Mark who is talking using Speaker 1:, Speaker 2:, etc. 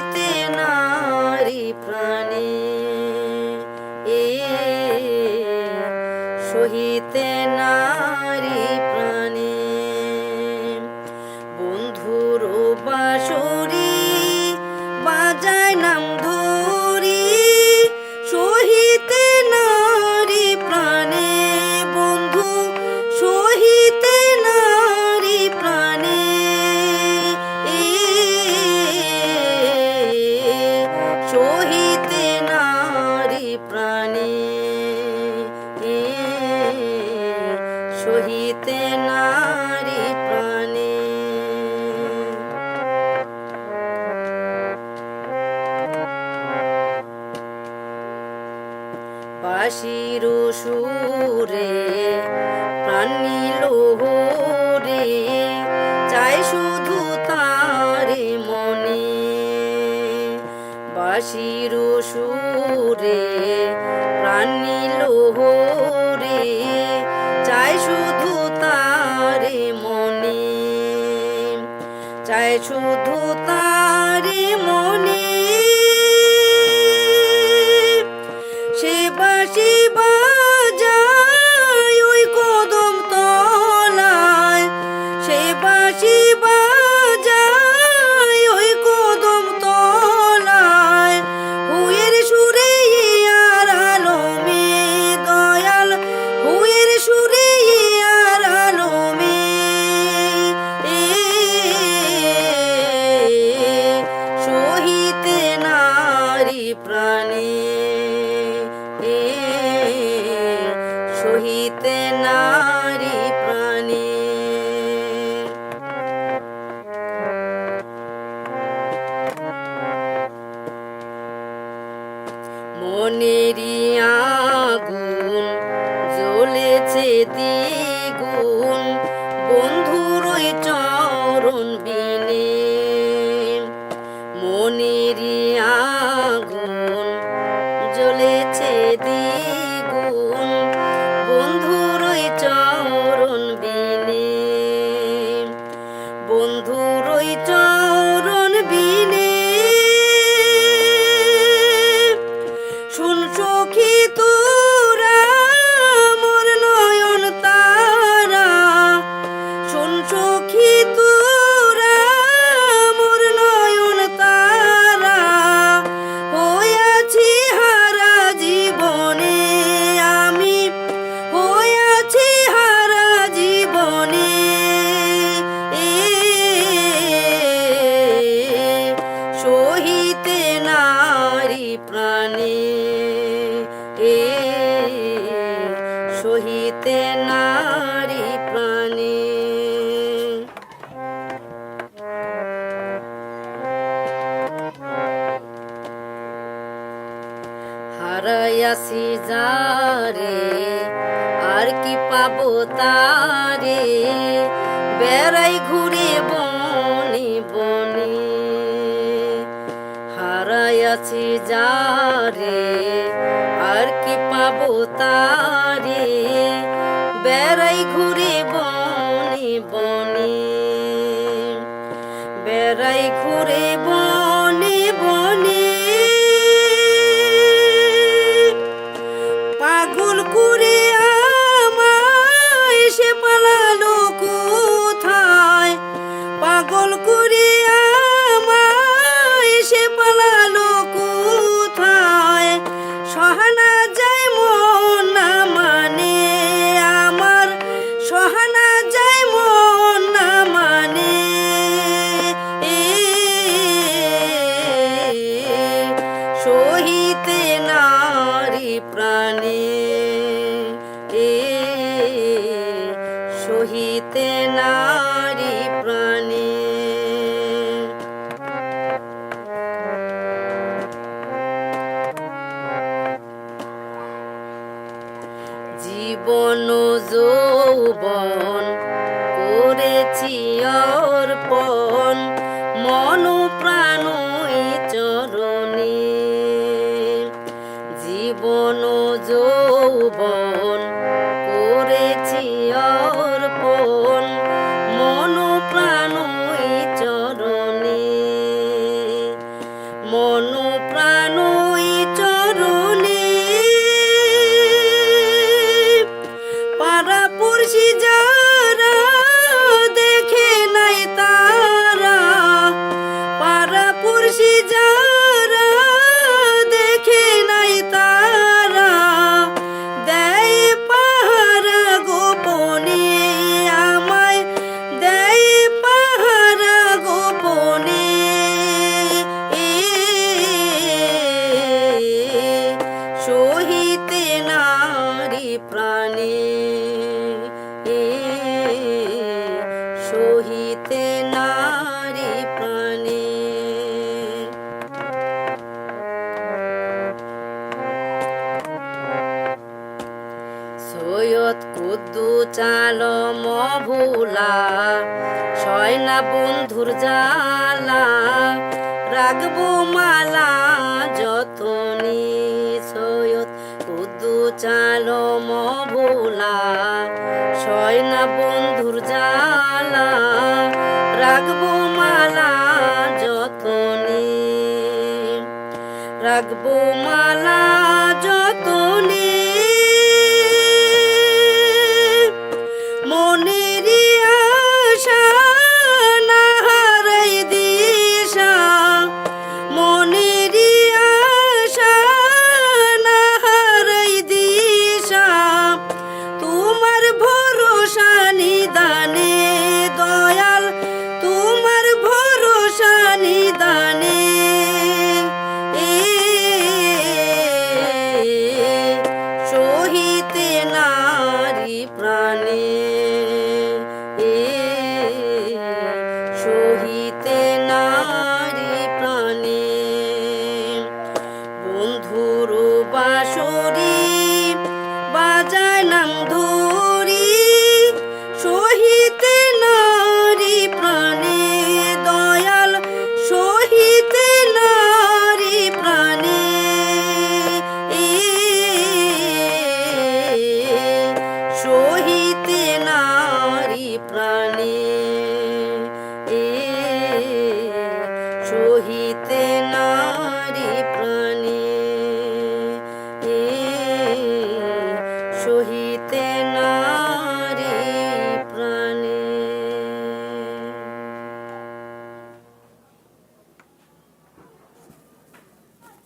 Speaker 1: সহিতে নারী প্রাণে, সহিতে নারী প্রাণে। বন্ধুর বাঁশরি বাজায় নাম ধরি, সহিতে নারী প্রাণে, বন্ধু সহিতে নারী প্রাণে, সহিতে নারী প্রাণে, সহিতে নারী প্রাণে। বাঁশির সুরে প্রাণ নিল রে, চাই শুধু তারে মনে। বাঁশির সুরে প্রাণ নিল রে, চাই শুধু তারে মনে, চাই শুধু তারে মনে। সে বাঁশি বাজায় ওই কদম তলায়, সে বাঁশি বাজায় ওই কদম তলায়, হুয়ের সুরে আর আলমে দয়াল, হুয়ের সুরে আর আলমে, সহিতে নারী প্রাণে, সহিতে নারী প্রাণে। মনেরই আগুন জ্বলেছে দ্বিগুণ, বন্ধুর ওই চরণ বিনে। মনেরই আগুন জ্বলেছে দ্বিগুণ, বন্ধুর ওই চরণ বিনে, বন্ধুর ওই চরণ বিনে। শুন সখী তোরা মোর নয়ন তারা, শুন সখী তোরা মোর নয়ন তারা, হইয়াছি হারা জীবনে আমি, হইয়াছি হারা জীবনে, সহিতে নারী প্রাণে, সহিতে নারী প্রাণে। হারাইয়াছি যারে আর কি পাবো তারে, বেড়াই ঘুরে বনে বনে। হারাইয়াছি যারে আর কি পাবো তারে, বেড়াই ঘুরে বনে বনে, বেড়াই ঘুরে বনে বনে। পাগল করে আমায় সে পালালো কোথায়, পাগল করে আমায় সে পালালো কোথায়। সহানা যায় মন না মানে আমার, সহানা যায় মন না মানে, সহিতে নারী প্রাণে, সহিতে নারী প্রাণে। জীবন যৌবন করেছি অর্পণ, মন প্রাণ চরণে। জীবন যৌবন করেছি অর্পণ, মন প্রাণ চরণে, মন প্রাণ ওই চরণে, পাড়া পড়শি যারা দেখে নাই তারা, পাড়া পড়শি যারা দেখে নাই তারা, দেয় পাহারা গোপনে আমায়, দেয় পাহারা গোপনে। সহিতে নারী প্রাণে, সহিতে নারী প্রাণে। সৈয়দ কুদ্দু চালম ভোলা, সয় না বন্ধুর জ্বালা, রাখবো মালা যতনে। সৈয়দ কুদ্দু চালম ভোলা, সয় না বন্ধুর জ্বালা, রাখবো মালা যতনে, রাখবো মালা যতনে।